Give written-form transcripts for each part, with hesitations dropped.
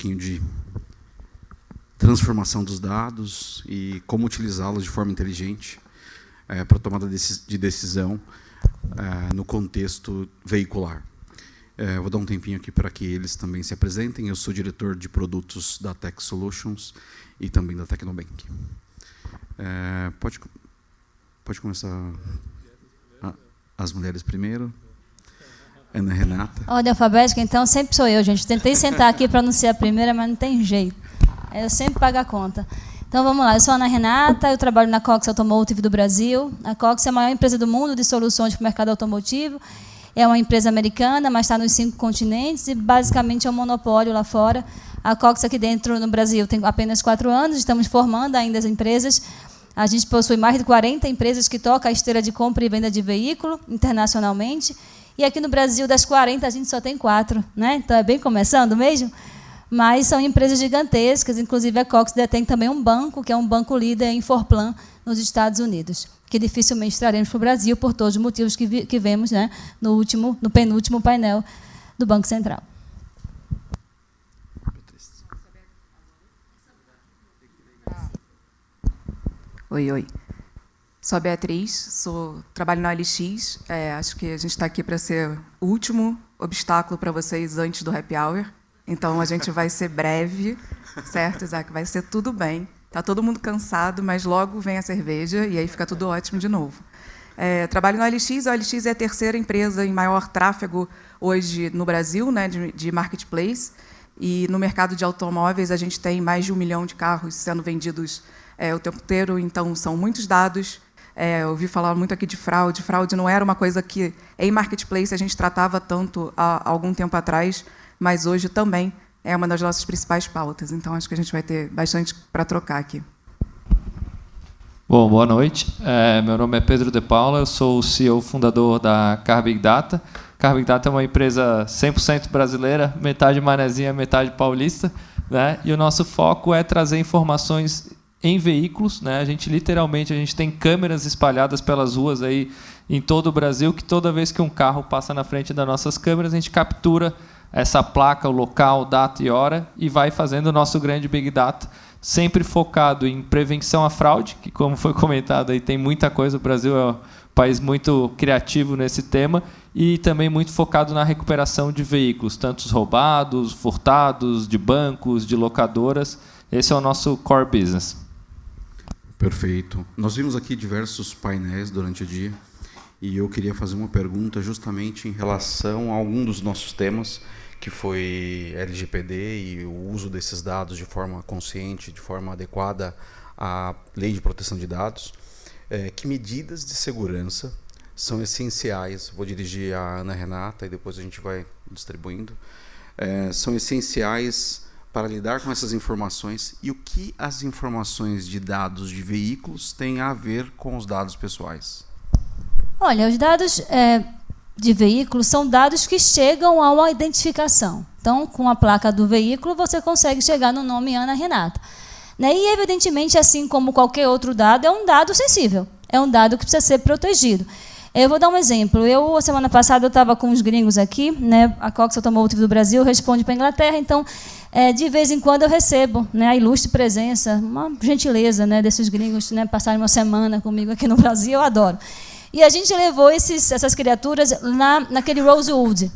pouquinho de transformação dos dados e como utilizá-los de forma inteligente para tomada de decisão no contexto veicular. Vou dar um tempinho aqui para que eles também se apresentem. Eu sou diretor de produtos da Tech Solutions e também da Tecnobank. Pode começar as mulheres primeiro. Ana Renata. Ordem alfabética, então, sempre sou eu, gente. Tentei sentar aqui para não ser a primeira, mas não tem jeito. Eu sempre pago a conta. Então, vamos lá. Eu sou a Ana Renata, eu trabalho na Cox Automotive do Brasil. A Cox é a maior empresa do mundo de soluções para o mercado automotivo. É uma empresa americana, mas está nos 5 continentes e, basicamente, é um monopólio lá fora. A Cox aqui dentro, no Brasil, tem apenas 4 anos. Estamos formando ainda as empresas. A gente possui mais de 40 empresas que tocam a esteira de compra e venda de veículo internacionalmente. E aqui no Brasil, das 40, a gente só tem 4, né? Então, é bem começando mesmo. Mas são empresas gigantescas, inclusive a Cox detém também um banco, que é um banco líder em Forplan, nos Estados Unidos, que dificilmente traremos para o Brasil, por todos os motivos que vemos, né, no penúltimo painel do Banco Central. Oi. Sou a Beatriz, trabalho na OLX. Acho que a gente está aqui para ser o último obstáculo para vocês antes do happy hour. Então, a gente vai ser breve, certo, Isaac? Vai ser tudo bem. Está todo mundo cansado, mas logo vem a cerveja e aí fica tudo ótimo de novo. Trabalho na OLX. A OLX é a terceira empresa em maior tráfego hoje no Brasil, né, de marketplace. E no mercado de automóveis, a gente tem mais de 1 milhão de carros sendo vendidos o tempo inteiro. Então, são muitos dados. Eu ouvi falar muito aqui de fraude. Fraude não era uma coisa que, em marketplace, a gente tratava tanto há algum tempo atrás, mas hoje também é uma das nossas principais pautas. Então, acho que a gente vai ter bastante para trocar aqui. Bom, boa noite. Meu nome é Pedro De Paula, eu sou o CEO fundador da Car Big Data. Car Big Data é uma empresa 100% brasileira, metade manezinha, metade paulista, né? E o nosso foco é trazer informações em veículos, né? A gente tem câmeras espalhadas pelas ruas aí em todo o Brasil, que toda vez que um carro passa na frente das nossas câmeras, a gente captura essa placa, o local, data e hora, e vai fazendo o nosso grande Big Data, sempre focado em prevenção à fraude, que, como foi comentado, aí tem muita coisa. O Brasil é um país muito criativo nesse tema, e também muito focado na recuperação de veículos, tanto os roubados, furtados, de bancos, de locadoras. Esse é o nosso core business. Perfeito. Nós vimos aqui diversos painéis durante o dia, e eu queria fazer uma pergunta justamente em relação a algum dos nossos temas, que foi LGPD e o uso desses dados de forma consciente, de forma adequada à Lei de Proteção de Dados. Que medidas de segurança são essenciais? Vou dirigir a Ana Renata e depois a gente vai distribuindo. São essenciais para lidar com essas informações, e o que as informações de dados de veículos têm a ver com os dados pessoais? Olha, os dados de veículos são dados que chegam a uma identificação. Então, com a placa do veículo, você consegue chegar no nome Ana Renata. Né? E, evidentemente, assim como qualquer outro dado, é um dado sensível. É um dado que precisa ser protegido. Eu vou dar um exemplo. Semana passada, eu estava com uns gringos aqui, né? A Cox Automotive do Brasil responde para a Inglaterra, então, de vez em quando eu recebo, né, a ilustre presença, uma gentileza, né, desses gringos, né, passarem uma semana comigo aqui no Brasil, eu adoro. E a gente levou essas criaturas naquele Rosewood,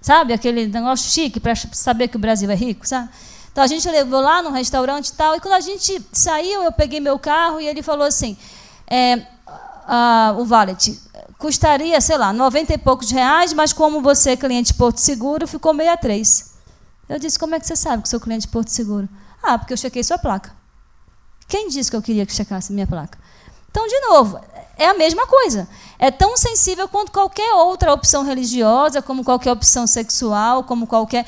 sabe? Aquele negócio chique, para saber que o Brasil é rico, sabe? Então, a gente levou lá no restaurante e tal, e quando a gente saiu, eu peguei meu carro e ele falou assim, o valet custaria, sei lá, 90 e poucos reais, mas como você é cliente Porto Seguro, ficou 63. Eu disse, como é que você sabe que sou cliente de Porto Seguro? Porque eu chequei sua placa. Quem disse que eu queria que checasse minha placa? Então, de novo, é a mesma coisa. É tão sensível quanto qualquer outra opção religiosa, como qualquer opção sexual, como qualquer...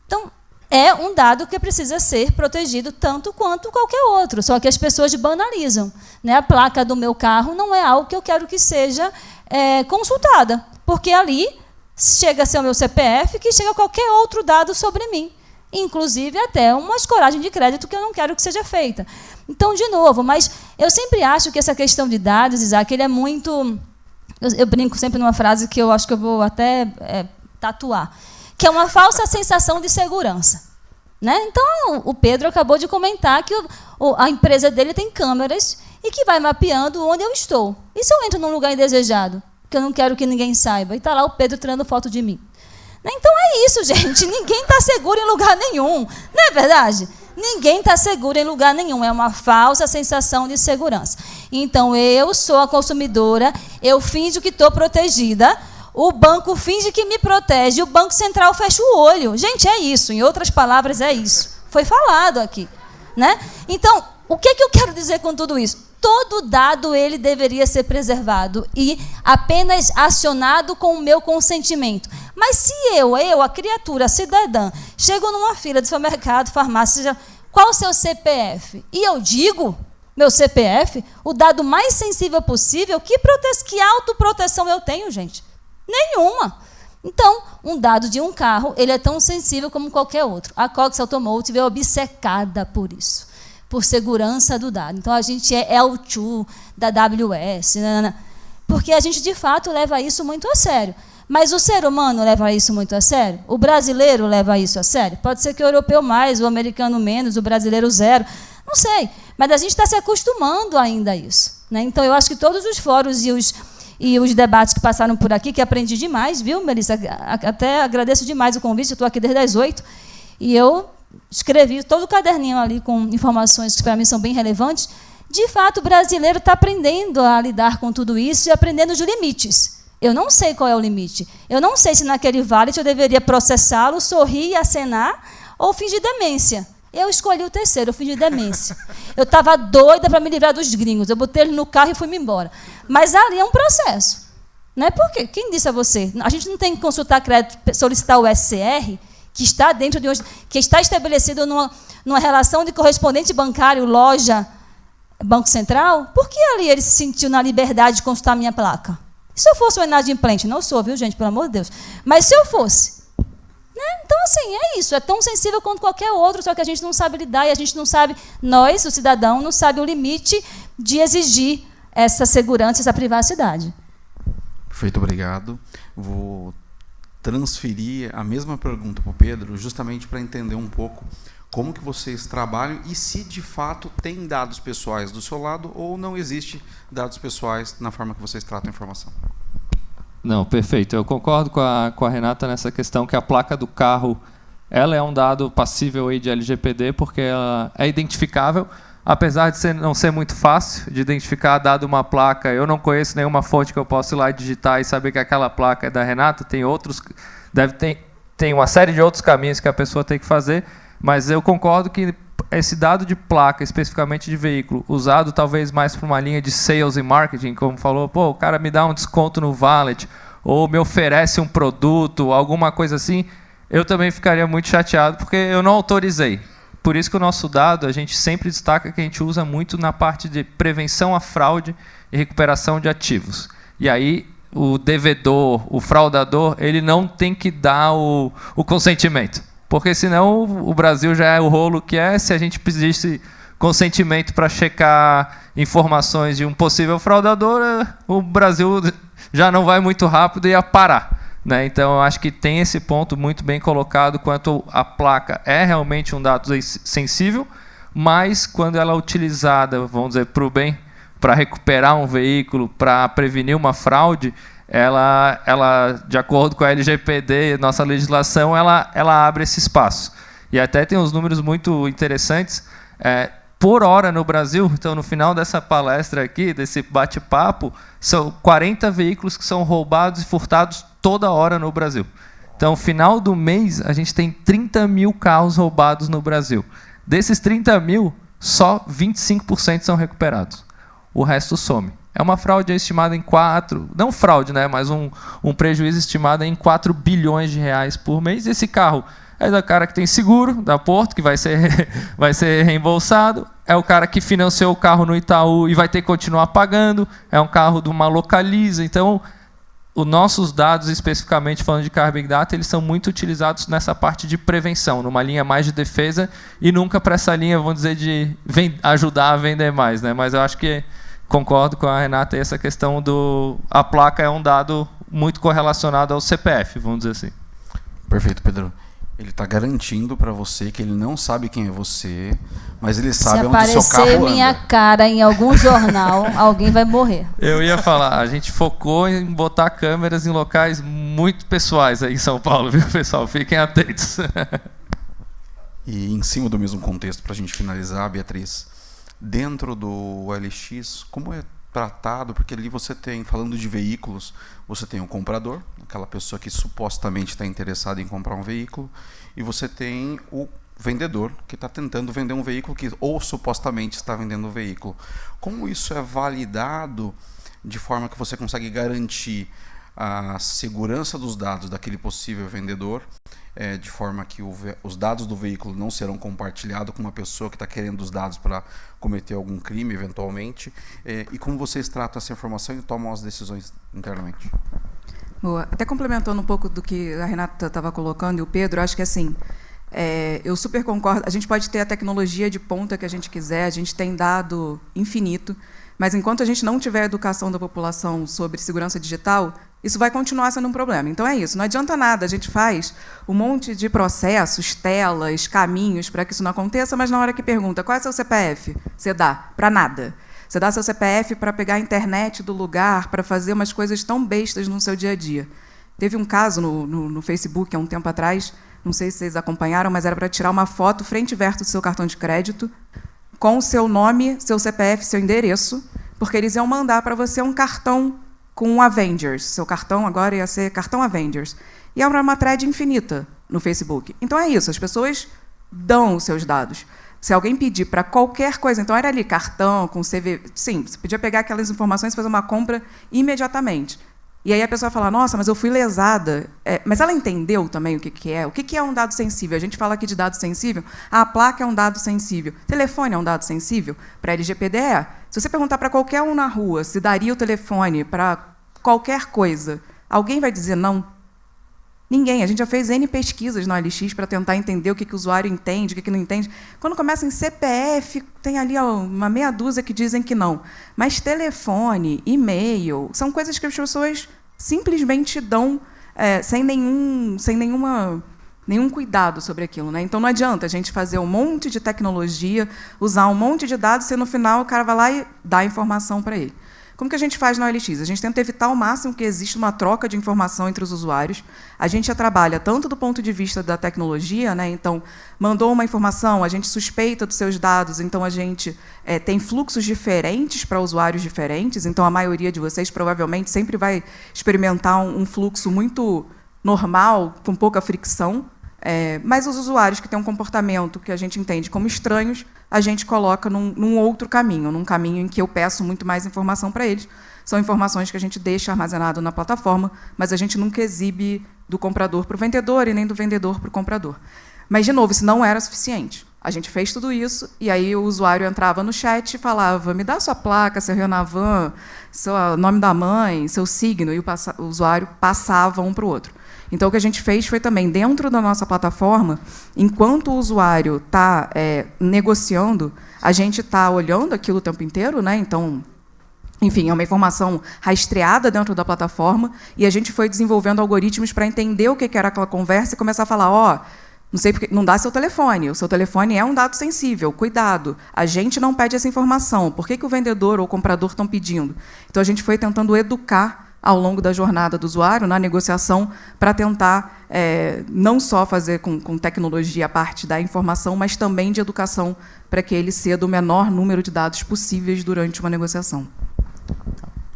Então, é um dado que precisa ser protegido tanto quanto qualquer outro, só que as pessoas banalizam. Né? A placa do meu carro não é algo que eu quero que seja consultada, porque ali chega a ser o meu CPF, que chega qualquer outro dado sobre mim, inclusive até uma escoragem de crédito que eu não quero que seja feita. Então, de novo, mas eu sempre acho que essa questão de dados, Isaac, ele é muito... Eu brinco sempre numa frase que eu acho que eu vou até tatuar, que é uma falsa sensação de segurança. Né? Então, o Pedro acabou de comentar que a empresa dele tem câmeras e que vai mapeando onde eu estou. E se eu entro num lugar indesejado, que eu não quero que ninguém saiba, e está lá o Pedro tirando foto de mim? Né? Então é isso, gente. Ninguém está seguro em lugar nenhum. Não é verdade? Ninguém está seguro em lugar nenhum. É uma falsa sensação de segurança. Então, eu sou a consumidora, eu finjo que estou protegida, o banco finge que me protege, o Banco Central fecha o olho. Gente, é isso. Em outras palavras, é isso. Foi falado aqui. Né? Então, o que eu quero dizer com tudo isso? Todo dado ele deveria ser preservado e apenas acionado com o meu consentimento. Mas se eu, a criatura, a cidadã, chego numa fila de supermercado, farmácia, qual o seu CPF? E eu digo, meu CPF, o dado mais sensível possível, que autoproteção eu tenho, gente? Nenhuma. Então, um dado de um carro, ele é tão sensível como qualquer outro. A Cox Automotive é obcecada por isso, por segurança do dado. Então, a gente é L2 da AWS, porque a gente, de fato, leva isso muito a sério. Mas o ser humano leva isso muito a sério? O brasileiro leva isso a sério? Pode ser que o europeu mais, o americano menos, o brasileiro zero. Não sei. Mas a gente está se acostumando ainda a isso. Né? Então, eu acho que todos os fóruns e os debates que passaram por aqui, que aprendi demais, viu, Melissa? Até agradeço demais o convite, eu estou aqui desde as 8, e eu escrevi todo o caderninho ali com informações que, para mim, são bem relevantes. De fato, o brasileiro está aprendendo a lidar com tudo isso e aprendendo os limites. Eu não sei qual é o limite. Eu não sei se naquele valet eu deveria processá-lo, sorrir, acenar ou fingir demência. Eu escolhi o terceiro, eu fingi demência. Eu estava doida para me livrar dos gringos. Eu botei ele no carro e fui-me embora. Mas ali é um processo. Né? Por quê? Quem disse a você? A gente não tem que consultar crédito, solicitar o SCR, que está dentro de que está estabelecido numa relação de correspondente bancário, loja, Banco Central. Por que ali ele se sentiu na liberdade de consultar a minha placa? Se eu fosse um inadimplente, não sou, viu, gente, pelo amor de Deus. Mas se eu fosse. Né? Então, assim, é isso. É tão sensível quanto qualquer outro, só que a gente não sabe lidar e a gente não sabe, nós, o cidadão, não sabe o limite de exigir essa segurança, essa privacidade. Perfeito, obrigado. Vou transferir a mesma pergunta para o Pedro, justamente para entender um pouco como que vocês trabalham e se, de fato, tem dados pessoais do seu lado ou não existe dados pessoais na forma que vocês tratam a informação. Não, perfeito. Eu concordo com a Renata nessa questão que a placa do carro ela é um dado passível aí de LGPD porque ela é identificável, apesar de não ser muito fácil de identificar, dado uma placa. Eu não conheço nenhuma fonte que eu possa ir lá digitar e saber que aquela placa é da Renata. Tem outros, tem uma série de outros caminhos que a pessoa tem que fazer, mas eu concordo que esse dado de placa, especificamente de veículo, usado talvez mais para uma linha de sales e marketing, como falou, pô, o cara me dá um desconto no valet, ou me oferece um produto, alguma coisa assim, eu também ficaria muito chateado, porque eu não autorizei. Por isso que o nosso dado, a gente sempre destaca que a gente usa muito na parte de prevenção à fraude e recuperação de ativos. E aí, o devedor, o fraudador, ele não tem que dar o consentimento. Porque senão o Brasil já é o rolo que é. Se a gente pedisse consentimento para checar informações de um possível fraudador, o Brasil já não vai muito rápido e ia parar. Né? Então, eu acho que tem esse ponto muito bem colocado quanto a placa é realmente um dado sensível, mas quando ela é utilizada, vamos dizer, para o bem, para recuperar um veículo, para prevenir uma fraude, ela, de acordo com a LGPD, nossa legislação, ela abre esse espaço. E até tem uns números muito interessantes. Por hora no Brasil, então no final dessa palestra aqui, desse bate-papo, são 40 veículos que são roubados e furtados toda hora no Brasil. Então, no final do mês, a gente tem 30 mil carros roubados no Brasil. Desses 30 mil, só 25% são recuperados. O resto some. É uma fraude estimada em 4... Não fraude, né? Mas um prejuízo estimado em 4 bilhões de reais por mês. Esse carro é do cara que tem seguro da Porto, que vai ser reembolsado. É o cara que financiou o carro no Itaú e vai ter que continuar pagando. É um carro de uma Localiza. Então, os nossos dados, especificamente falando de Car Big Data, eles são muito utilizados nessa parte de prevenção, numa linha mais de defesa e nunca para essa linha, vamos dizer, de ajudar a vender mais. Né? Mas eu acho que concordo com a Renata, essa questão a placa é um dado muito correlacionado ao CPF, vamos dizer assim. Perfeito, Pedro. Ele está garantindo para você que ele não sabe quem é você, mas ele sabe onde Se o seu carro aparecer minha anda. cara em algum jornal, alguém vai morrer. Eu ia falar, a gente focou em botar câmeras em locais muito pessoais aí em São Paulo, viu, pessoal? Fiquem atentos. E em cima do mesmo contexto, para a gente finalizar, Beatriz, dentro do OLX, como é tratado? Porque ali você tem, falando de veículos, você tem o comprador, aquela pessoa que supostamente está interessada em comprar um veículo, e você tem o vendedor, que está tentando vender um veículo, que ou supostamente está vendendo um veículo. Como isso é validado de forma que você consegue garantir a segurança dos dados daquele possível vendedor, de forma que os dados do veículo não serão compartilhados com uma pessoa que está querendo os dados para cometer algum crime, eventualmente, e como vocês tratam essa informação e tomam as decisões internamente? Boa. Até complementando um pouco do que a Renata estava colocando e o Pedro, acho que assim, eu super concordo, a gente pode ter a tecnologia de ponta que a gente quiser, a gente tem dado infinito, mas enquanto a gente não tiver a educação da população sobre segurança digital, isso vai continuar sendo um problema. Então é isso, não adianta nada, a gente faz um monte de processos, telas, caminhos para que isso não aconteça, mas na hora que pergunta qual é seu CPF, você dá para nada. Você dá seu CPF para pegar a internet do lugar, para fazer umas coisas tão bestas no seu dia a dia. Teve um caso no Facebook, há um tempo atrás, não sei se vocês acompanharam, mas era para tirar uma foto frente e verso do seu cartão de crédito, com o seu nome, seu CPF, seu endereço, porque eles iam mandar para você um cartão com um Avengers. Seu cartão agora ia ser cartão Avengers. E era uma thread infinita no Facebook. Então é isso, as pessoas dão os seus dados. Se alguém pedir para qualquer coisa, então era ali cartão, com CV, sim, você podia pegar aquelas informações e fazer uma compra imediatamente. E aí a pessoa fala, nossa, mas eu fui lesada. Mas ela entendeu também o que é? O que é um dado sensível? A gente fala aqui de dado sensível. A placa é um dado sensível. Telefone é um dado sensível? Para a LGPD é. Se você perguntar para qualquer um na rua se daria o telefone para qualquer coisa, alguém vai dizer não? Ninguém. A gente já fez N pesquisas no OLX para tentar entender o que o usuário entende, o que não entende. Quando começa em CPF, tem ali uma meia dúzia que dizem que não. Mas telefone, e-mail, são coisas que as pessoas simplesmente dão sem nenhum cuidado sobre aquilo, né? Então não adianta a gente fazer um monte de tecnologia, usar um monte de dados, e no final o cara vai lá e dá a informação para ele. Como que a gente faz na OLX? A gente tenta evitar ao máximo que exista uma troca de informação entre os usuários. A gente já trabalha tanto do ponto de vista da tecnologia, né? Então, mandou uma informação, a gente suspeita dos seus dados, então a gente tem fluxos diferentes para usuários diferentes, então a maioria de vocês provavelmente sempre vai experimentar um fluxo muito normal, com pouca fricção, mas os usuários que têm um comportamento que a gente entende como estranhos, a gente coloca num outro caminho, num caminho em que eu peço muito mais informação para eles. São informações que a gente deixa armazenado na plataforma, mas a gente nunca exibe do comprador para o vendedor e nem do vendedor para o comprador. Mas, de novo, isso não era suficiente. A gente fez tudo isso, e aí o usuário entrava no chat e falava, me dá sua placa, seu Renavan, seu nome da mãe, seu signo, e o usuário passava um para o outro. Então, o que a gente fez foi também, dentro da nossa plataforma, enquanto o usuário está negociando, a gente está olhando aquilo o tempo inteiro, né? Então, enfim, é uma informação rastreada dentro da plataforma, e a gente foi desenvolvendo algoritmos para entender o que era aquela conversa e começar a falar, não sei porque, não dá seu telefone, o seu telefone é um dado sensível, cuidado, a gente não pede essa informação, por que o vendedor ou o comprador estão pedindo? Então, a gente foi tentando educar ao longo da jornada do usuário, na negociação, para tentar não só fazer com tecnologia a parte da informação, mas também de educação, para que ele ceda o menor número de dados possíveis durante uma negociação.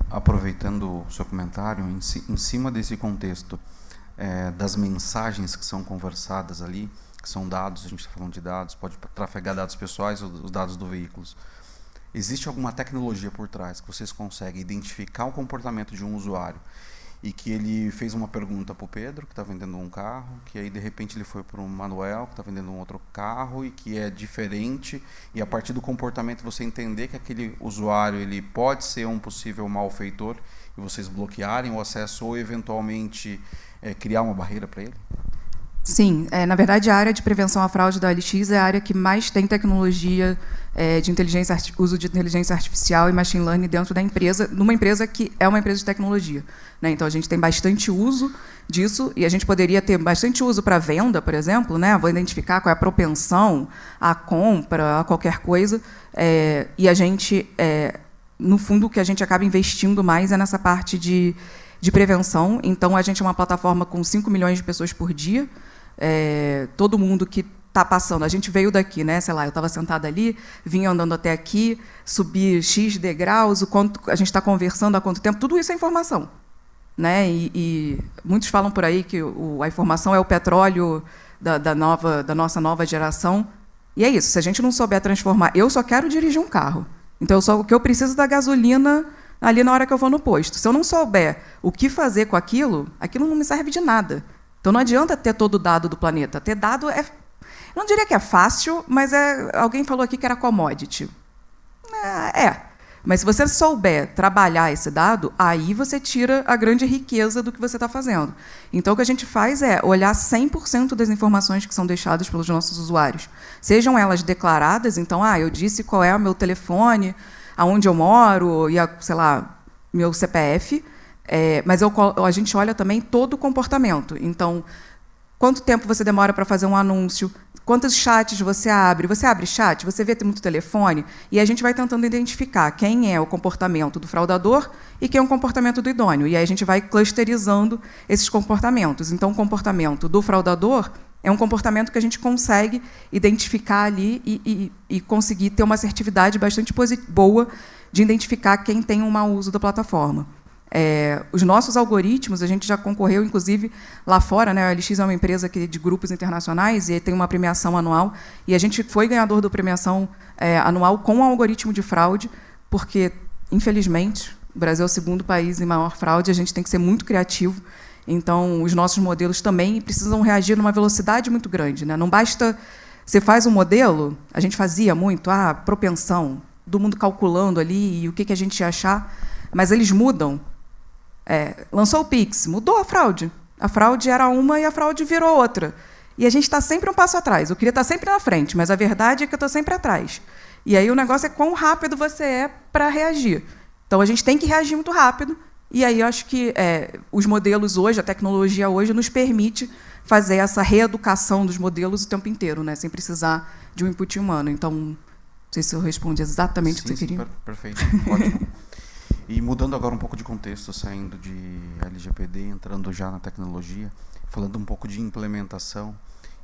Aproveitando o seu comentário, em cima desse contexto, das mensagens que são conversadas ali, que são dados, a gente está falando de dados, pode trafegar dados pessoais ou os dados do veículo. Existe alguma tecnologia por trás que vocês conseguem identificar o comportamento de um usuário e que ele fez uma pergunta para o Pedro, que está vendendo um carro, que aí, de repente, ele foi para o Manuel, que está vendendo um outro carro e que é diferente, e a partir do comportamento você entender que aquele usuário ele pode ser um possível malfeitor e vocês bloquearem o acesso ou, eventualmente, criar uma barreira para ele? Sim, na verdade, a área de prevenção à fraude da OLX é a área que mais tem tecnologia de uso de inteligência artificial e machine learning dentro da empresa, numa empresa que é uma empresa de tecnologia, né? Então, a gente tem bastante uso disso e a gente poderia ter bastante uso para venda, por exemplo, né? Vou identificar qual é a propensão à compra, a qualquer coisa, e a gente, no fundo, o que a gente acaba investindo mais é nessa parte de prevenção. Então, a gente é uma plataforma com 5 milhões de pessoas por dia. Todo mundo que está passando, a gente veio daqui, né? Sei lá, eu estava sentada ali, vinha andando até aqui, subi X degraus, o quanto a gente está conversando, há quanto tempo, tudo isso é informação, né? E muitos falam por aí que a informação é o petróleo da nossa nova geração. E é isso, se a gente não souber transformar... Eu só quero dirigir um carro. Então, o que eu preciso da gasolina ali na hora que eu vou no posto. Se eu não souber o que fazer com aquilo não me serve de nada. Então, não adianta ter todo o dado do planeta. Ter dado eu não diria que é fácil, mas alguém falou aqui que era commodity. Mas se você souber trabalhar esse dado, aí você tira a grande riqueza do que você está fazendo. Então, o que a gente faz é olhar 100% das informações que são deixadas pelos nossos usuários. Sejam elas declaradas, então, eu disse qual é o meu telefone, aonde eu moro, e sei lá, meu CPF, mas a gente olha também todo o comportamento. Então, quanto tempo você demora para fazer um anúncio? Quantos chats você abre? Você abre chat? Você vê muito telefone? E a gente vai tentando identificar quem é o comportamento do fraudador e quem é o comportamento do idôneo. E aí a gente vai clusterizando esses comportamentos. Então, o comportamento do fraudador é um comportamento que a gente consegue identificar ali e conseguir ter uma assertividade bastante boa de identificar quem tem um mau uso da plataforma. Os nossos algoritmos, a gente já concorreu, inclusive, lá fora, né? A OLX é uma empresa de grupos internacionais e tem uma premiação anual, e a gente foi ganhador da premiação anual com o algoritmo de fraude, porque, infelizmente, o Brasil é o segundo país em maior fraude, a gente tem que ser muito criativo, então os nossos modelos também precisam reagir numa velocidade muito grande, né? Não basta... Você faz um modelo, a gente fazia muito, propensão, todo mundo calculando ali e o que a gente ia achar, mas eles mudam. Lançou o Pix, mudou a fraude. A fraude era uma e a fraude virou outra. E a gente está sempre um passo atrás. Eu queria estar sempre na frente, mas a verdade é que eu estou sempre atrás. E aí o negócio é quão rápido você é para reagir. Então, a gente tem que reagir muito rápido. E aí eu acho que os modelos hoje, a tecnologia hoje, nos permite fazer essa reeducação dos modelos o tempo inteiro, né? Sem precisar de um input humano. Então, não sei se eu respondi exatamente o que você queria. Perfeito, ótimo. E mudando agora um pouco de contexto, saindo de LGPD, entrando já na tecnologia, falando um pouco de implementação,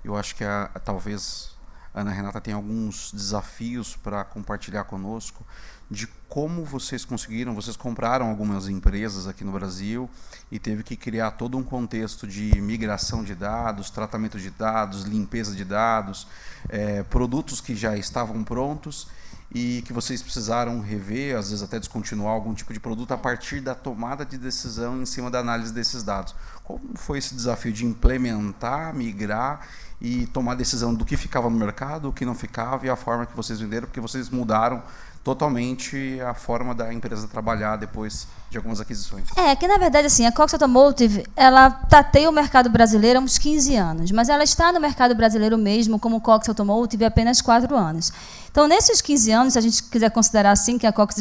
eu acho que talvez a Ana Renata tenha alguns desafios para compartilhar conosco de como vocês conseguiram. Vocês compraram algumas empresas aqui no Brasil e teve que criar todo um contexto de migração de dados, tratamento de dados, limpeza de dados, produtos que já estavam prontos e que vocês precisaram rever, às vezes até descontinuar algum tipo de produto a partir da tomada de decisão em cima da análise desses dados. Como foi esse desafio de implementar, migrar e tomar decisão do que ficava no mercado, o que não ficava e a forma que vocês venderam, porque vocês mudaram totalmente a forma da empresa trabalhar depois de algumas aquisições? Que na verdade assim, a Cox Automotive, ela tateia o mercado brasileiro há uns 15 anos, mas ela está no mercado brasileiro mesmo como Cox Automotive há apenas 4 anos. Então, nesses 15 anos, se a gente quiser considerar assim que a Cox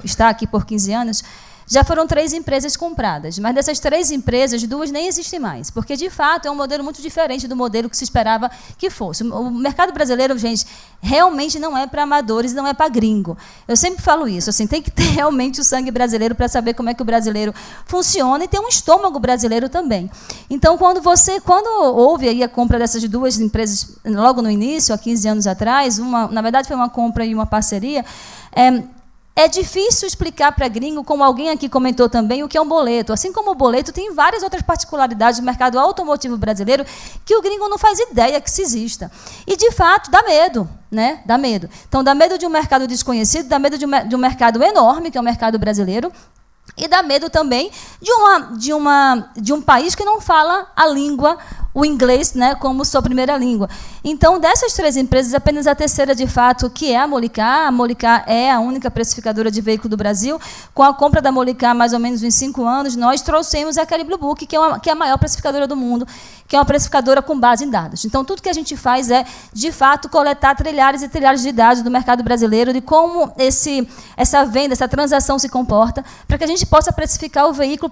está aqui por 15 anos, já foram 3 empresas compradas, mas dessas 3 empresas, 2 nem existem mais, porque, de fato, é um modelo muito diferente do modelo que se esperava que fosse. O mercado brasileiro, gente, realmente não é para amadores, não é para gringo. Eu sempre falo isso, assim, tem que ter realmente o sangue brasileiro para saber como é que o brasileiro funciona e ter um estômago brasileiro também. Então, quando houve aí a compra dessas 2 empresas, logo no início, há 15 anos atrás, na verdade foi uma compra e uma parceria, é difícil explicar para gringo, como alguém aqui comentou também, o que é um boleto. Assim como o boleto, tem várias outras particularidades do mercado automotivo brasileiro que o gringo não faz ideia que se exista. E, de fato, dá medo, né? Dá medo. Então, dá medo de um mercado desconhecido, dá medo de um mercado enorme, que é o mercado brasileiro, e dá medo também de um país que não fala a língua o inglês, né, como sua primeira língua. Então, dessas 3 empresas, apenas a terceira, de fato, que é a Molicar é a única precificadora de veículo do Brasil. Com a compra da Molicar, mais ou menos em 5 anos, nós trouxemos a Cari Blue Book, que é a maior precificadora do mundo, que é uma precificadora com base em dados. Então, tudo que a gente faz é, de fato, coletar trilhares e trilhares de dados do mercado brasileiro, de como essa venda, essa transação se comporta, para que a gente possa precificar o veículo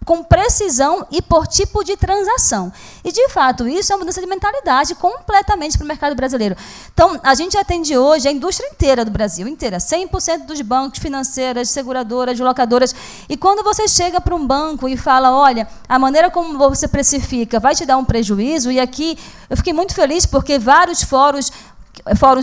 com precisão e por tipo de transação. E, de fato, isso é uma mudança de mentalidade completamente para o mercado brasileiro. Então, a gente atende hoje a indústria inteira do Brasil, inteira, 100% dos bancos, financeiras, seguradoras, locadoras. E quando você chega para um banco e fala, olha, a maneira como você precifica vai te dar um prejuízo, e aqui eu fiquei muito feliz porque vários fóruns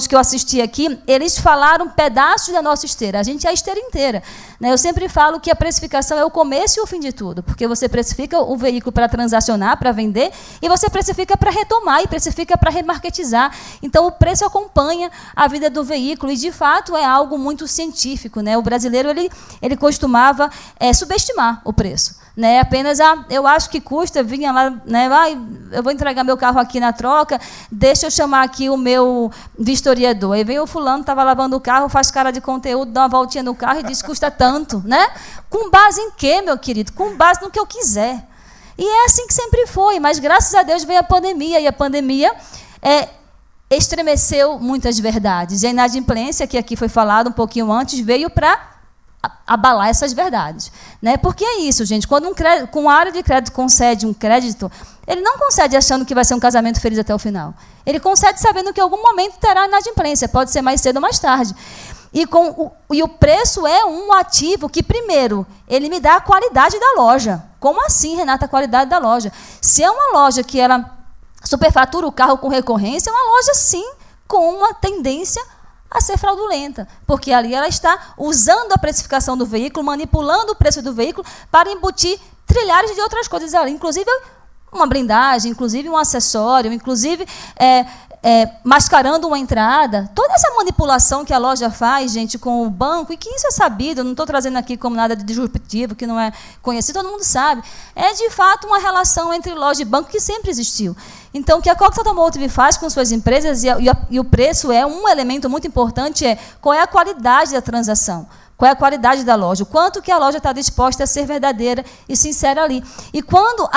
que eu assisti aqui, eles falaram pedaços da nossa esteira. A gente é a esteira inteira, né? Eu sempre falo que a precificação é o começo e o fim de tudo, porque você precifica o veículo para transacionar, para vender, e você precifica para retomar, e precifica para remarketizar. Então, o preço acompanha a vida do veículo, e, de fato, é algo muito científico, né? O brasileiro ele costumava subestimar o preço. Né, apenas, eu acho que custa, vinha lá, né, eu vou entregar meu carro aqui na troca, deixa eu chamar aqui o meu vistoriador. Aí vem o fulano, estava lavando o carro, faz cara de conteúdo, dá uma voltinha no carro e diz que custa tanto. Né? Com base em quê, meu querido? Com base no que eu quiser. E é assim que sempre foi, mas graças a Deus veio a pandemia, e a pandemia estremeceu muitas verdades. E a inadimplência, que aqui foi falado um pouquinho antes, veio para abalar essas verdades, né? Porque é isso, gente. Quando a área de crédito concede um crédito, ele não concede achando que vai ser um casamento feliz até o final. Ele concede sabendo que em algum momento terá inadimplência, pode ser mais cedo ou mais tarde. E o preço é um ativo que, primeiro, ele me dá a qualidade da loja. Como assim, Renata, a qualidade da loja? Se é uma loja que ela superfatura o carro com recorrência, é uma loja, sim, com uma tendência a ser fraudulenta, porque ali ela está usando a precificação do veículo, manipulando o preço do veículo para embutir trilhares de outras coisas ali, inclusive uma blindagem, inclusive um acessório, inclusive mascarando uma entrada. Toda essa manipulação que a loja faz, gente, com o banco, e que isso é sabido, eu não estou trazendo aqui como nada de disruptivo, que não é conhecido, todo mundo sabe, é de fato uma relação entre loja e banco que sempre existiu. Então, o que a Cox Automotive faz com suas empresas, e o preço é um elemento muito importante, qual é a qualidade da transação, qual é a qualidade da loja, o quanto que a loja está disposta a ser verdadeira e sincera ali. E quando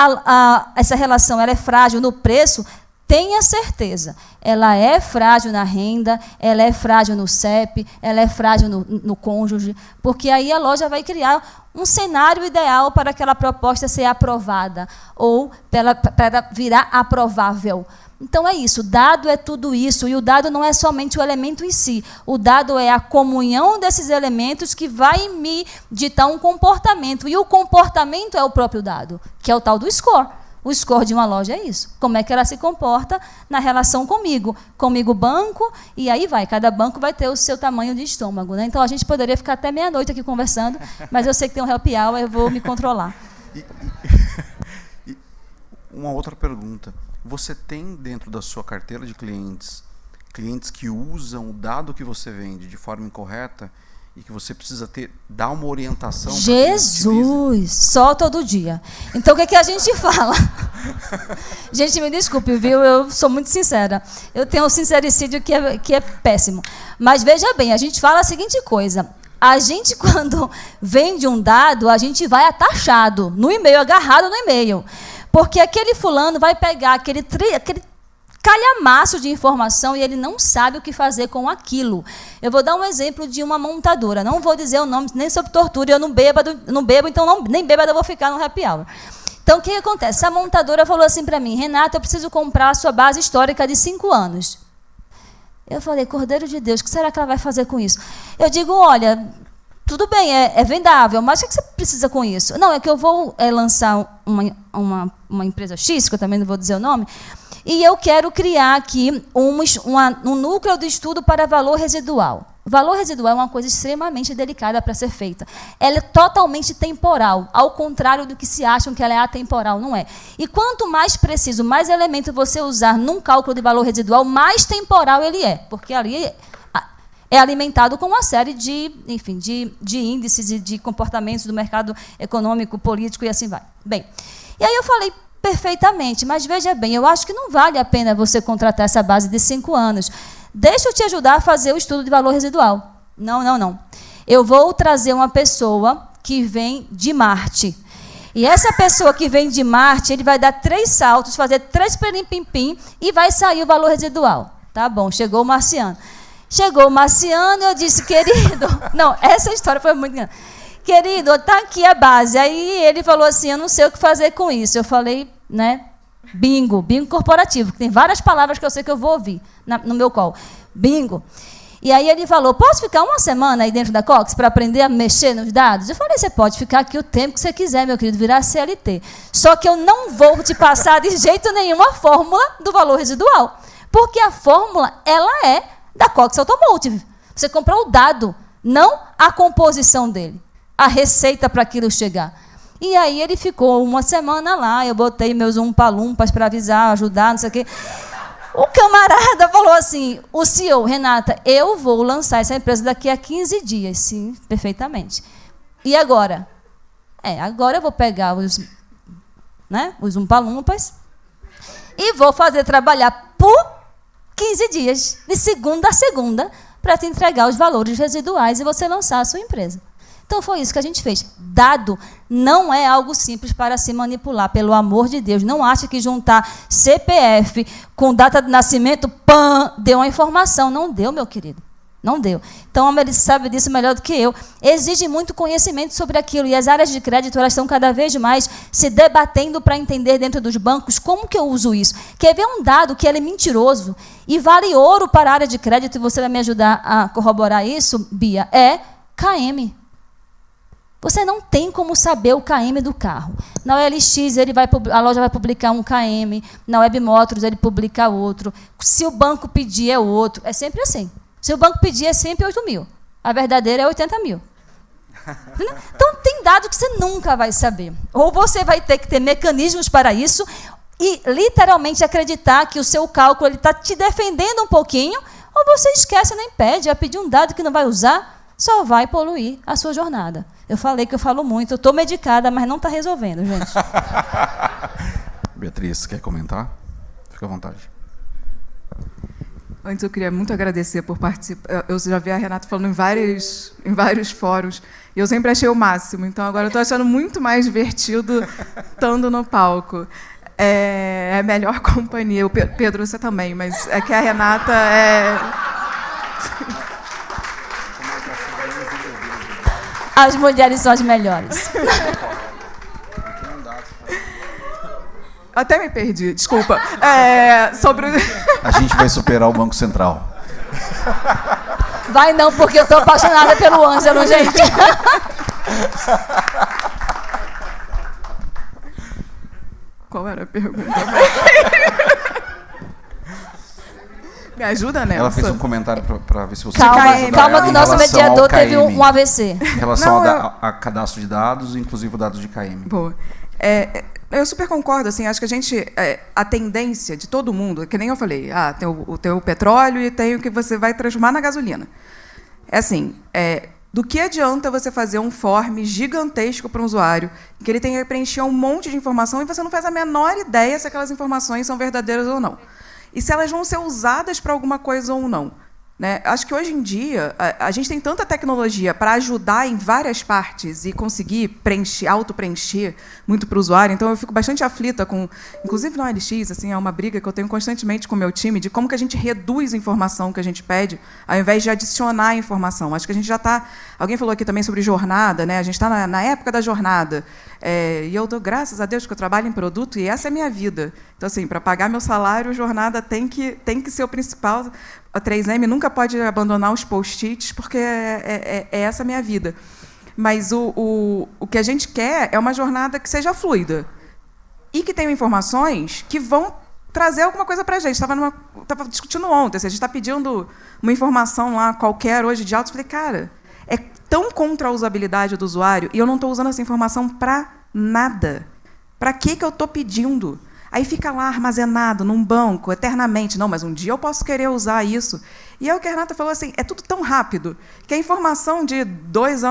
essa relação ela é frágil no preço, tenha certeza, ela é frágil na renda, ela é frágil no CEP, ela é frágil no cônjuge, porque aí a loja vai criar um cenário ideal para aquela proposta ser aprovada ou para virar aprovável. Então, é isso. Dado é tudo isso. E o dado não é somente o elemento em si. O dado é a comunhão desses elementos que vai me ditar um comportamento. E o comportamento é o próprio dado, que é o tal do score. O score de uma loja é isso. Como é que ela se comporta na relação comigo. Comigo, banco, e aí vai. Cada banco vai ter o seu tamanho de estômago. Né? Então, a gente poderia ficar até meia-noite aqui conversando, mas eu sei que tem um happy hour, eu vou me controlar. E uma outra pergunta. Você tem dentro da sua carteira de clientes que usam o dado que você vende de forma incorreta e que você precisa dar uma orientação? Jesus! Só todo dia. Então, o que a gente fala? Gente, me desculpe, viu? Eu sou muito sincera. Eu tenho um sincericídio que é péssimo. Mas, veja bem, a gente fala a seguinte coisa. A gente, quando vende um dado, a gente vai atachado no e-mail, agarrado no e-mail. Porque aquele fulano vai pegar aquele calhamaço de informação e ele não sabe o que fazer com aquilo. Eu vou dar um exemplo de uma montadora. Não vou dizer o nome, nem sobre tortura. Eu não bebo, então nem bêbada eu vou ficar no happy hour. Então, o que acontece? Essa montadora falou assim para mim, Renata, eu preciso comprar a sua base histórica de 5 anos. Eu falei, Cordeiro de Deus, o que será que ela vai fazer com isso? Eu digo, olha, tudo bem, é vendável, mas o que você precisa com isso? Não, é que eu vou lançar uma empresa X, que eu também não vou dizer o nome, e eu quero criar aqui um núcleo de estudo para valor residual. Valor residual é uma coisa extremamente delicada para ser feita. Ela é totalmente temporal, ao contrário do que se acham que ela é atemporal, não é. E quanto mais preciso, mais elemento você usar num cálculo de valor residual, mais temporal ele é, porque ali é alimentado com uma série de índices e de comportamentos do mercado econômico, político e assim vai. Bem, e aí eu falei, perfeitamente, mas veja bem, eu acho que não vale a pena você contratar essa base de 5 anos. Deixa eu te ajudar a fazer o estudo de valor residual. Não. Eu vou trazer uma pessoa que vem de Marte. E essa pessoa que vem de Marte, ele vai dar 3 saltos, fazer 3 perim-pim-pim e vai sair o valor residual. Tá bom, chegou o marciano. Chegou o marciano e eu disse, querido... Não, essa história foi muito grande. Querido, está aqui a base. Aí ele falou assim, eu não sei o que fazer com isso. Eu falei, né, bingo corporativo, que tem várias palavras que eu sei que eu vou ouvir no meu call. Bingo. E aí ele falou, posso ficar 1 semana aí dentro da Cox para aprender a mexer nos dados? Eu falei, você pode ficar aqui o tempo que você quiser, meu querido, virar CLT. Só que eu não vou te passar de jeito nenhum a fórmula do valor residual. Porque a fórmula, ela é da Cox Automotive. Você comprou o dado, não a composição dele. A receita para aquilo chegar. E aí ele ficou 1 semana lá, eu botei meus umpa-lumpas para avisar, ajudar, não sei o quê. O camarada falou assim, o CEO, Renata, eu vou lançar essa empresa daqui a 15 dias. Sim, perfeitamente. E agora? Agora eu vou pegar os umpa-lumpas e vou fazer trabalhar por 15 dias, de segunda a segunda, para te entregar os valores residuais e você lançar a sua empresa. Então, foi isso que a gente fez. Dado não é algo simples para se manipular, pelo amor de Deus. Não acha que juntar CPF com data de nascimento, deu uma informação. Não deu, meu querido. Não deu. Então, a Melissa sabe disso melhor do que eu. Exige muito conhecimento sobre aquilo. E as áreas de crédito elas estão cada vez mais se debatendo para entender dentro dos bancos como que eu uso isso. Quer ver um dado que ele é mentiroso e vale ouro para a área de crédito, e você vai me ajudar a corroborar isso, Bia, é KM. Você não tem como saber o KM do carro. Na OLX, a loja vai publicar um KM, na Web Motors ele publica outro. Se o banco pedir, é outro. É sempre assim. Se o banco pedir, é sempre 8 mil. A verdadeira é 80 mil. Então, tem dado que você nunca vai saber. Ou você vai ter que ter mecanismos para isso e, literalmente, acreditar que o seu cálculo está te defendendo um pouquinho, ou você esquece e nem pede, vai pedir um dado que não vai usar, só vai poluir a sua jornada. Eu falei que eu falo muito, eu estou medicada, mas não está resolvendo, gente. Beatriz, quer comentar? Fica à vontade. Antes eu queria muito agradecer por participar. Eu já vi a Renata falando em vários fóruns, e eu sempre achei o máximo. Então agora eu estou achando muito mais divertido estando no palco. É a melhor companhia. O Pedro, você também, mas é que a Renata é... As mulheres são as melhores. Até me perdi, desculpa. Sobre... A gente vai superar o Banco Central. Vai não, porque eu estou apaixonada pelo Ângelo, gente. Qual era a pergunta? Me ajuda nessa. Ela fez um comentário para ver se você Calma que o nosso mediador teve um AVC. Em relação a cadastro de dados, inclusive o dado de KM. Boa. Eu super concordo. Assim, acho que a tendência de todo mundo, que nem eu falei, tem o teu petróleo e tem o que você vai transformar na gasolina. Do que adianta você fazer um form gigantesco para um usuário, que ele tem que preencher um monte de informação e você não faz a menor ideia se aquelas informações são verdadeiras ou não. E se elas vão ser usadas para alguma coisa ou não. Né? Acho que hoje em dia a gente tem tanta tecnologia para ajudar em várias partes e conseguir auto-preencher muito para o usuário. Então, eu fico bastante aflita com... Inclusive, na OLX, assim, é uma briga que eu tenho constantemente com o meu time de como que a gente reduz a informação que a gente pede ao invés de adicionar informação. Acho que a gente já está... Alguém falou aqui também sobre jornada, né? A gente está na época da jornada. E eu dou graças a Deus que eu trabalho em produto e essa é a minha vida. Então, assim, para pagar meu salário, jornada tem que ser o principal. A 3M nunca pode abandonar os post-its, porque é essa a minha vida. Mas o que a gente quer é uma jornada que seja fluida e que tenha informações que vão trazer alguma coisa para a gente. Estava discutindo ontem, a gente está pedindo uma informação lá qualquer hoje de auto. Eu falei, cara, é tão contra a usabilidade do usuário e eu não estou usando essa informação para nada. Para que eu estou pedindo? Aí fica lá armazenado num banco eternamente. Não, mas um dia eu posso querer usar isso. E aí o que a Renata falou assim, é tudo tão rápido que a informação de 2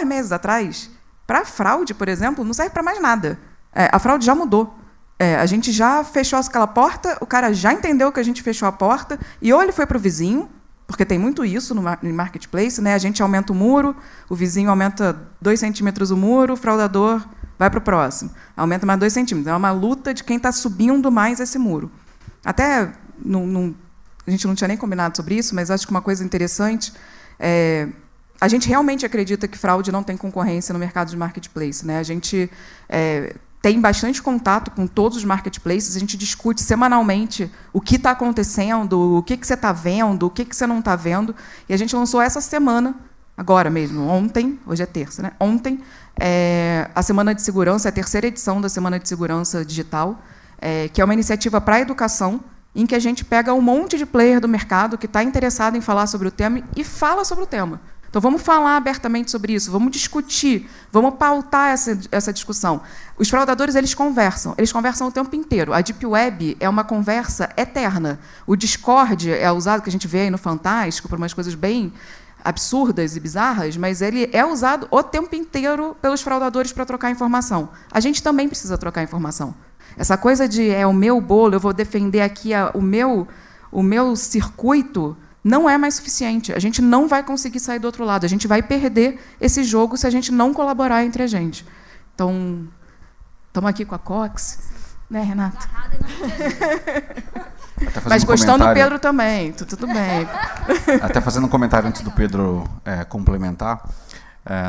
meses atrás, para a fraude, por exemplo, não serve para mais nada. A fraude já mudou. A gente já fechou aquela porta, o cara já entendeu que a gente fechou a porta, e ou ele foi para o vizinho, porque tem muito isso no marketplace, né? A gente aumenta o muro, o vizinho aumenta 2 centímetros o muro, o fraudador vai para o próximo, aumenta mais 2 centímetros. É uma luta de quem está subindo mais esse muro. Até, a gente não tinha nem combinado sobre isso, mas acho que uma coisa interessante a gente realmente acredita que fraude não tem concorrência no mercado de marketplace, né? A gente tem bastante contato com todos os marketplaces, a gente discute semanalmente o que está acontecendo, o que você está vendo, o que você não está vendo, e a gente lançou essa semana, agora mesmo, ontem, hoje é terça, né? Ontem, a Semana de Segurança, a 3ª edição da Semana de Segurança Digital, que é uma iniciativa para a educação, em que a gente pega um monte de player do mercado que está interessado em falar sobre o tema e fala sobre o tema. Então, vamos falar abertamente sobre isso, vamos discutir, vamos pautar essa discussão. Os fraudadores, eles conversam o tempo inteiro. A Deep Web é uma conversa eterna. O Discord é usado, que a gente vê aí no Fantástico, para umas coisas bem absurdas e bizarras, mas ele é usado o tempo inteiro pelos fraudadores para trocar informação. A gente também precisa trocar informação. Essa coisa de o meu bolo, eu vou defender aqui o meu circuito, não é mais suficiente. A gente não vai conseguir sair do outro lado. A gente vai perder esse jogo se a gente não colaborar entre a gente. Então, estamos aqui com a Cox, né, Renata? Mas gostando do Pedro também, tudo bem. Até fazendo um comentário antes do Pedro complementar,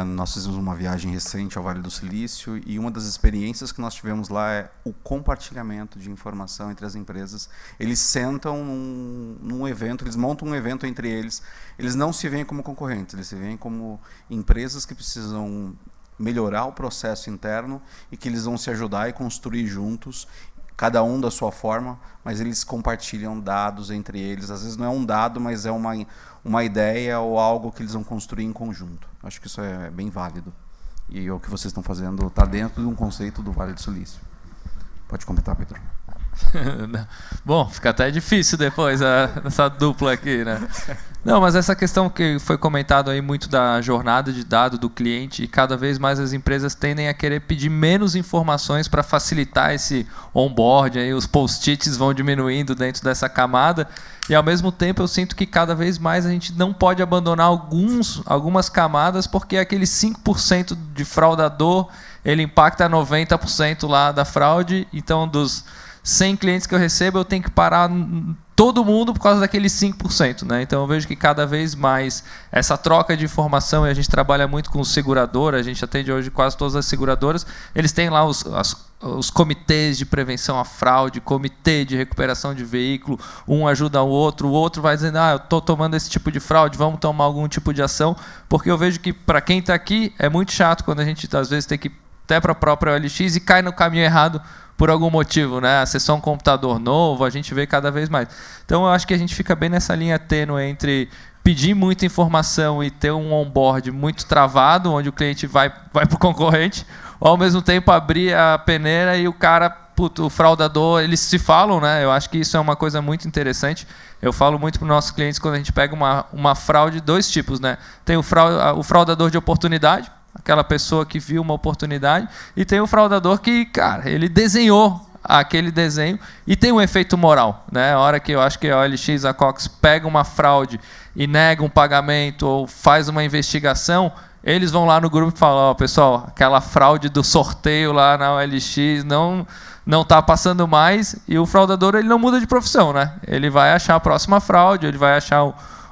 nós fizemos uma viagem recente ao Vale do Silício e uma das experiências que nós tivemos lá é o compartilhamento de informação entre as empresas. Eles sentam num evento, eles montam um evento entre eles. Eles não se veem como concorrentes, eles se veem como empresas que precisam melhorar o processo interno e que eles vão se ajudar e construir juntos, cada um da sua forma, mas eles compartilham dados entre eles. Às vezes não é um dado, mas é uma ideia ou algo que eles vão construir em conjunto. Acho que isso é bem válido. E o que vocês estão fazendo está dentro de um conceito do Vale do Silício. Pode comentar, Pedro. Bom, fica até difícil depois essa dupla aqui, né? Não, mas essa questão que foi comentado aí muito da jornada de dado do cliente, e cada vez mais as empresas tendem a querer pedir menos informações para facilitar esse onboard, aí os post-its vão diminuindo dentro dessa camada, e ao mesmo tempo eu sinto que cada vez mais a gente não pode abandonar algumas camadas, porque aquele 5% de fraudador, ele impacta 90% lá da fraude. Então, dos 100 clientes que eu recebo, eu tenho que parar todo mundo por causa daqueles 5%, né? Então eu vejo que cada vez mais essa troca de informação, e a gente trabalha muito com seguradora, a gente atende hoje quase todas as seguradoras, eles têm lá os comitês de prevenção à fraude, comitê de recuperação de veículo, um ajuda o outro vai dizendo, eu estou tomando esse tipo de fraude, vamos tomar algum tipo de ação, porque eu vejo que para quem está aqui é muito chato quando a gente às vezes tem que ir até para a própria OLX e cai no caminho errado por algum motivo, né? Acessou um computador novo, a gente vê cada vez mais. Então, eu acho que a gente fica bem nessa linha tênue entre pedir muita informação e ter um onboard muito travado, onde o cliente vai para o concorrente, ou ao mesmo tempo abrir a peneira e o cara, o fraudador, eles se falam, né? Eu acho que isso é uma coisa muito interessante. Eu falo muito para os nossos clientes quando a gente pega uma fraude, 2 tipos, né? Tem o fraudador de oportunidade, aquela pessoa que viu uma oportunidade, e tem o fraudador que, cara, ele desenhou aquele desenho e tem um efeito moral, né? A hora que eu acho que a OLX, a Cox, pega uma fraude e nega um pagamento ou faz uma investigação, eles vão lá no grupo e falam, pessoal, aquela fraude do sorteio lá na OLX não está passando mais, e o fraudador ele não muda de profissão, né? Ele vai achar a próxima fraude, ele vai achar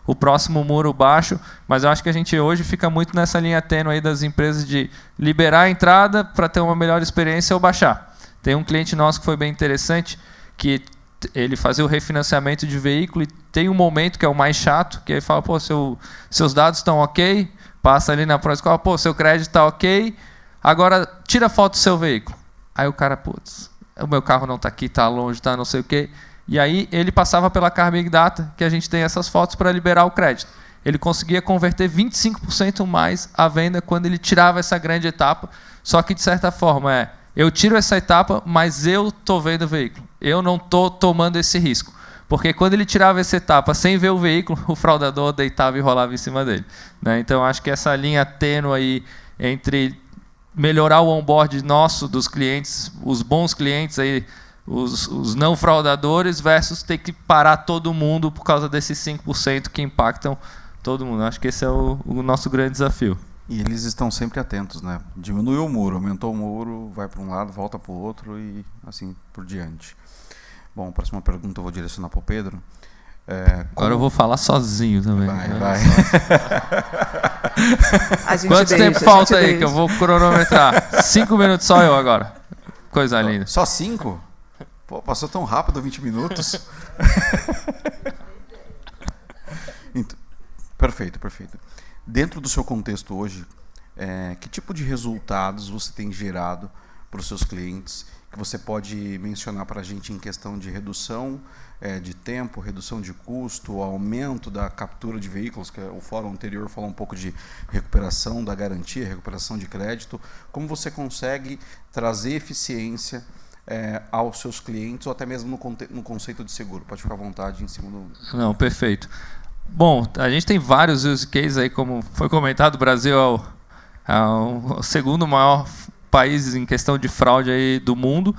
o próximo muro baixo, mas eu acho que a gente hoje fica muito nessa linha tênue aí das empresas de liberar a entrada para ter uma melhor experiência ou baixar. Tem um cliente nosso que foi bem interessante, que ele fazia o refinanciamento de veículo e tem um momento que é o mais chato, que ele fala, seus dados estão ok, passa ali na pró-escola, seu crédito está ok, agora tira foto do seu veículo. Aí o cara, o meu carro não está aqui, está longe, está não sei o quê. E aí ele passava pela Big Data, que a gente tem essas fotos para liberar o crédito. Ele conseguia converter 25% mais a venda quando ele tirava essa grande etapa, só que de certa forma eu tiro essa etapa, mas eu estou vendo o veículo. Eu não estou tomando esse risco. Porque quando ele tirava essa etapa sem ver o veículo, o fraudador deitava e rolava em cima dele, né? Então, acho que essa linha tênue aí entre melhorar o onboard nosso dos clientes, os bons clientes aí, os não fraudadores versus ter que parar todo mundo por causa desses 5% que impactam todo mundo. Acho que esse é o nosso grande desafio. E eles estão sempre atentos, né? Diminuiu o muro, aumentou o muro, vai para um lado, volta para o outro e assim por diante. Bom, a próxima pergunta eu vou direcionar para o Pedro. Agora eu vou falar sozinho também. Vai. Quanto tempo falta aí que eu vou cronometrar? 5 minutos só eu agora. Coisa linda. Só 5? Pô, passou tão rápido, 20 minutos. Então, perfeito. Dentro do seu contexto hoje, que tipo de resultados você tem gerado para os seus clientes, que você pode mencionar para a gente em questão de redução de tempo, redução de custo, aumento da captura de veículos, que o fórum anterior falou um pouco de recuperação da garantia, recuperação de crédito, como você consegue trazer eficiência aos seus clientes ou até mesmo no conceito de seguro? Pode ficar à vontade em cima do... Não, perfeito. Bom, a gente tem vários use cases aí, como foi comentado, o Brasil é o segundo maior país em questão de fraude aí do mundo.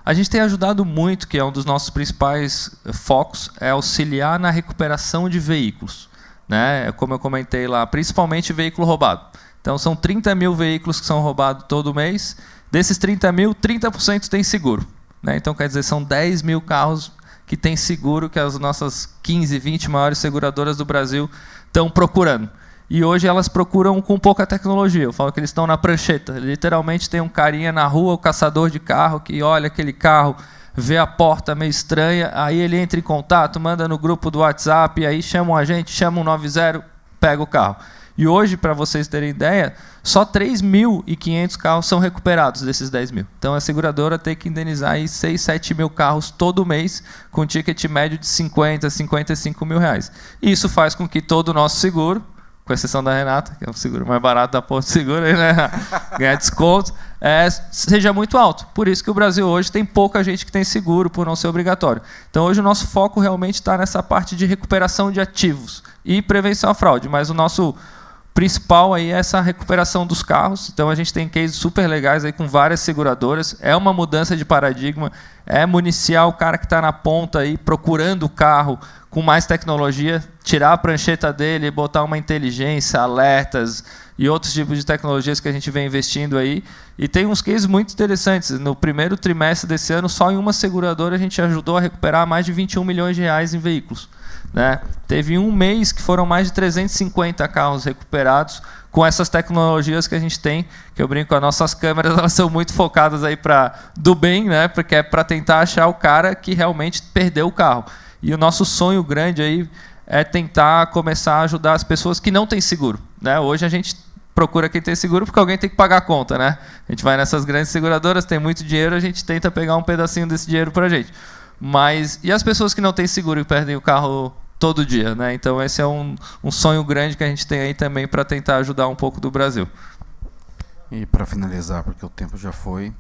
A gente tem ajudado muito, que é um dos nossos principais focos, é auxiliar na recuperação de veículos, né? Como eu comentei lá, principalmente veículo roubado. Então, são 30 mil veículos que são roubados todo mês. Desses 30 mil, 30% tem seguro, né? Então, quer dizer, são 10 mil carros que têm seguro que as nossas 15, 20 maiores seguradoras do Brasil estão procurando. E hoje elas procuram com pouca tecnologia. Eu falo que eles estão na prancheta. Literalmente tem um carinha na rua, o caçador de carro, que olha aquele carro, vê a porta meio estranha, aí ele entra em contato, manda no grupo do WhatsApp, aí chama um agente, chama um 90, pega o carro. E hoje, para vocês terem ideia, só 3.500 carros são recuperados desses 10 mil. Então, a seguradora tem que indenizar aí 6, 7 mil carros todo mês, com ticket médio de 50, 55 mil reais. E isso faz com que todo o nosso seguro, com exceção da Renata, que é o seguro mais barato da Porto Seguro, né? Ganhar desconto, seja muito alto. Por isso que o Brasil hoje tem pouca gente que tem seguro, por não ser obrigatório. Então, hoje o nosso foco realmente está nessa parte de recuperação de ativos e prevenção à fraude. Mas o nosso principal aí é essa recuperação dos carros. Então, a gente tem cases super legais aí com várias seguradoras. É uma mudança de paradigma. É municiar o cara que está na ponta aí procurando o carro com mais tecnologia, tirar a prancheta dele, botar uma inteligência, alertas e outros tipos de tecnologias que a gente vem investindo aí. E tem uns cases muito interessantes. No primeiro trimestre desse ano, só em uma seguradora a gente ajudou a recuperar mais de 21 milhões de reais em veículos, né? Teve um mês que foram mais de 350 carros recuperados com essas tecnologias que a gente tem, que eu brinco, as nossas câmeras elas são muito focadas aí do bem, né? Porque é para tentar achar o cara que realmente perdeu o carro. E o nosso sonho grande aí é tentar começar a ajudar as pessoas que não têm seguro, né? Hoje a gente procura quem tem seguro porque alguém tem que pagar a conta, né? A gente vai nessas grandes seguradoras, tem muito dinheiro, a gente tenta pegar um pedacinho desse dinheiro para a gente. Mas e as pessoas que não têm seguro e perdem o carro todo dia, né? Então esse é um sonho grande que a gente tem aí também para tentar ajudar um pouco do Brasil. E para finalizar, porque o tempo já foi,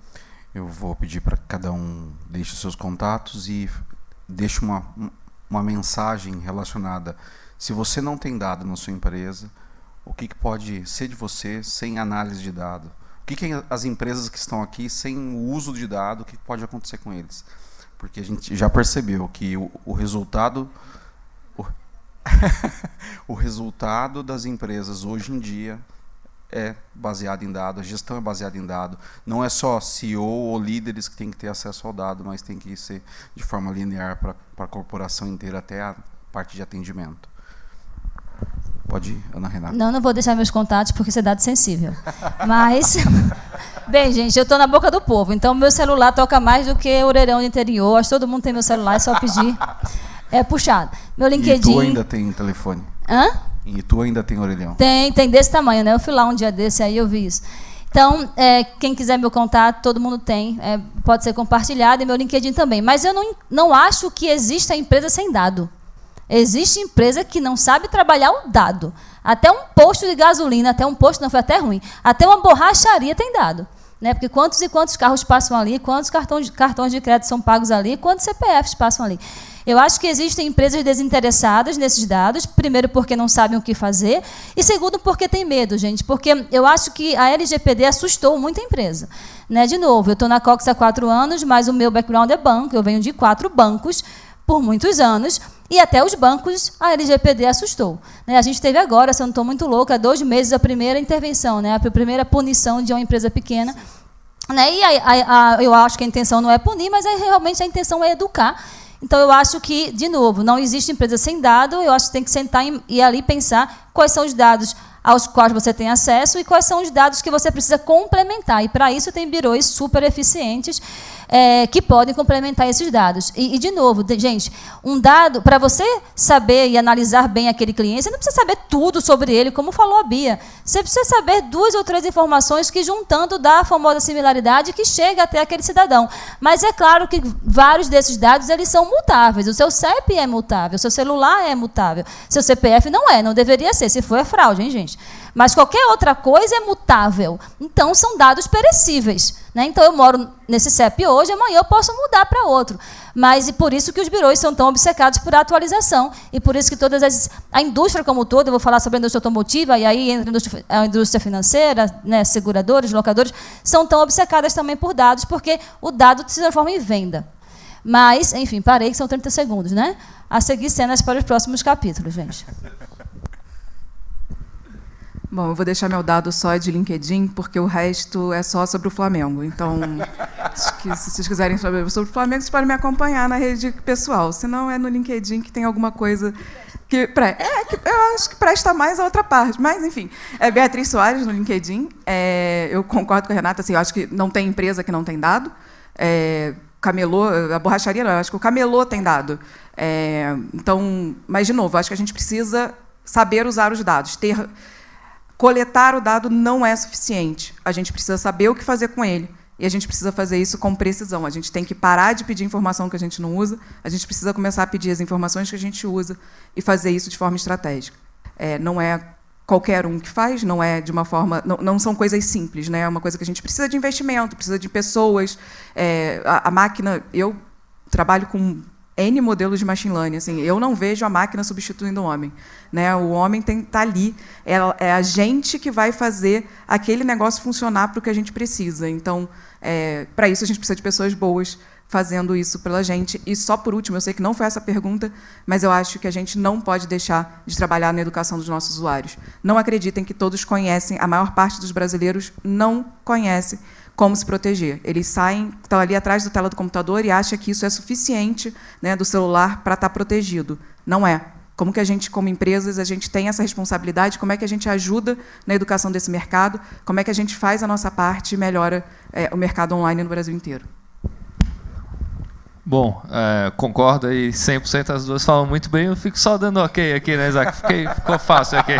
eu vou pedir para que cada um deixe os seus contatos e deixe uma mensagem relacionada. Se você não tem dado na sua empresa, o que pode ser de você sem análise de dado? O que as empresas que estão aqui sem o uso de dado, o que pode acontecer com eles? Porque a gente já percebeu que o resultado o resultado das empresas hoje em dia é baseado em dado, a gestão é baseada em dado. Não é só CEO ou líderes que têm que ter acesso ao dado, mas tem que ser de forma linear para a corporação inteira, até a parte de atendimento. Pode ir, Ana Renata. Não vou deixar meus contatos porque isso é dado sensível. Mas, bem, gente, eu estou na boca do povo, então meu celular toca mais do que o orelhão do interior. Acho que todo mundo tem meu celular, é só pedir. É puxado. Meu LinkedIn... E tu ainda tem telefone? Hã? E tu ainda tem orelhão? Tem desse tamanho, né? Eu fui lá um dia desse, aí eu vi isso. Então, quem quiser meu contato, todo mundo tem. Pode ser compartilhado e meu LinkedIn também. Mas eu não acho que exista empresa sem dado. Existe empresa que não sabe trabalhar o dado. Até um posto de gasolina, até um posto, não foi até ruim, até uma borracharia tem dado. Né? Porque quantos e quantos carros passam ali, quantos cartões de crédito são pagos ali, quantos CPFs passam ali. Eu acho que existem empresas desinteressadas nesses dados, primeiro porque não sabem o que fazer, e segundo porque tem medo, gente, porque eu acho que a LGPD assustou muita empresa. Né? De novo, eu estou na Cox há 4 anos, mas o meu background é banco, eu venho de 4 bancos por muitos anos, e até os bancos a LGPD assustou. Né? A gente teve agora, se eu não estou muito louca, há 2 meses a primeira intervenção, né? A primeira punição de uma empresa pequena. Né? E eu acho que a intenção não é punir, mas realmente a intenção é educar. Então, eu acho que, de novo, não existe empresa sem dado, eu acho que tem que sentar e ali pensar quais são os dados aos quais você tem acesso e quais são os dados que você precisa complementar. E, para isso, tem birôs super eficientes que podem complementar esses dados. E, de novo, gente, um dado, para você saber e analisar bem aquele cliente, você não precisa saber tudo sobre ele, como falou a Bia. Você precisa saber 2 ou 3 informações que, juntando, dá a famosa similaridade que chega até aquele cidadão. Mas é claro que vários desses dados eles são mutáveis. O seu CEP é mutável, o seu celular é mutável, seu CPF não deveria ser. Se for, é fraude, hein, gente? Mas qualquer outra coisa é mutável. Então, são dados perecíveis. Né? Então, eu moro nesse CEP hoje, amanhã eu posso mudar para outro. Mas, e por isso que os birôs são tão obcecados por atualização. E por isso que a indústria como toda, eu vou falar sobre a indústria automotiva, e aí entra a indústria financeira, né, seguradoras, locadores, são tão obcecadas também por dados, porque o dado se transforma em venda. Mas, enfim, parei, que são 30 segundos, né? A seguir cenas para os próximos capítulos, gente. Bom, eu vou deixar meu dado só de LinkedIn, porque o resto é só sobre o Flamengo. Então, acho que se vocês quiserem saber sobre o Flamengo, vocês podem me acompanhar na rede pessoal. Se não, é no LinkedIn que tem alguma coisa que eu acho que presta mais a outra parte. Mas, enfim, é Beatriz Soares no LinkedIn. Eu concordo com a Renata, assim, eu acho que não tem empresa que não tem dado. Camelô, a borracharia não, eu acho que o camelô tem dado. Então, mas, de novo, eu acho que a gente precisa saber usar os dados, coletar o dado não é suficiente. A gente precisa saber o que fazer com ele. E a gente precisa fazer isso com precisão. A gente tem que parar de pedir informação que a gente não usa. A gente precisa começar a pedir as informações que a gente usa e fazer isso de forma estratégica. Não é qualquer um que faz, não é de uma forma... Não são coisas simples, né? É uma coisa que a gente precisa de investimento, precisa de pessoas. A máquina... Eu trabalho com N modelos de machine learning. Assim, eu não vejo a máquina substituindo o homem. Né? O homem tem que estar ali. É a gente que vai fazer aquele negócio funcionar para o que a gente precisa. Então, para isso, a gente precisa de pessoas boas fazendo isso pela gente. E, só por último, eu sei que não foi essa a pergunta, mas eu acho que a gente não pode deixar de trabalhar na educação dos nossos usuários. Não acreditem que todos conhecem, a maior parte dos brasileiros não conhece como se proteger. Eles estão ali atrás da tela do computador e acham que isso é suficiente, né, do celular para estar protegido. Não é. Como que a gente, como empresas, a gente tem essa responsabilidade? Como é que a gente ajuda na educação desse mercado? Como é que a gente faz a nossa parte e melhora o mercado online no Brasil inteiro? Bom, concordo aí 100%, as duas falam muito bem, eu fico só dando ok aqui, né, Isaac? Ficou fácil aqui.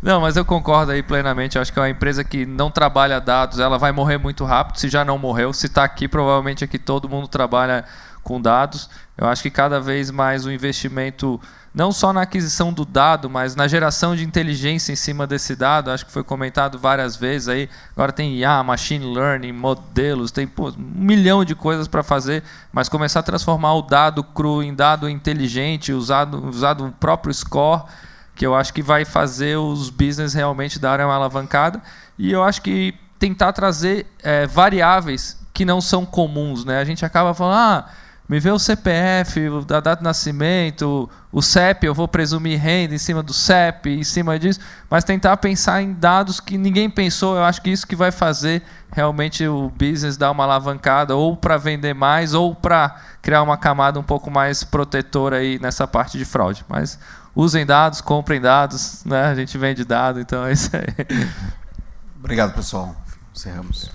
Não, mas eu concordo aí plenamente, eu acho que é uma empresa que não trabalha dados, ela vai morrer muito rápido, se já não morreu, se está aqui, provavelmente aqui todo mundo trabalha com dados. Eu acho que cada vez mais o investimento, não só na aquisição do dado, mas na geração de inteligência em cima desse dado, acho que foi comentado várias vezes aí, agora tem IA, machine learning, modelos, tem 1 milhão de coisas para fazer, mas começar a transformar o dado cru em dado inteligente, usado o próprio score, que eu acho que vai fazer os business realmente darem uma alavancada, e eu acho que tentar trazer variáveis que não são comuns, né? A gente acaba falando, me vê o CPF, a data de nascimento, o CEP, eu vou presumir renda em cima do CEP, em cima disso, mas tentar pensar em dados que ninguém pensou. Eu acho que isso que vai fazer realmente o business dar uma alavancada, ou para vender mais, ou para criar uma camada um pouco mais protetora aí nessa parte de fraude. Mas usem dados, comprem dados, né? A gente vende dado, então é isso aí. Obrigado, pessoal. Encerramos.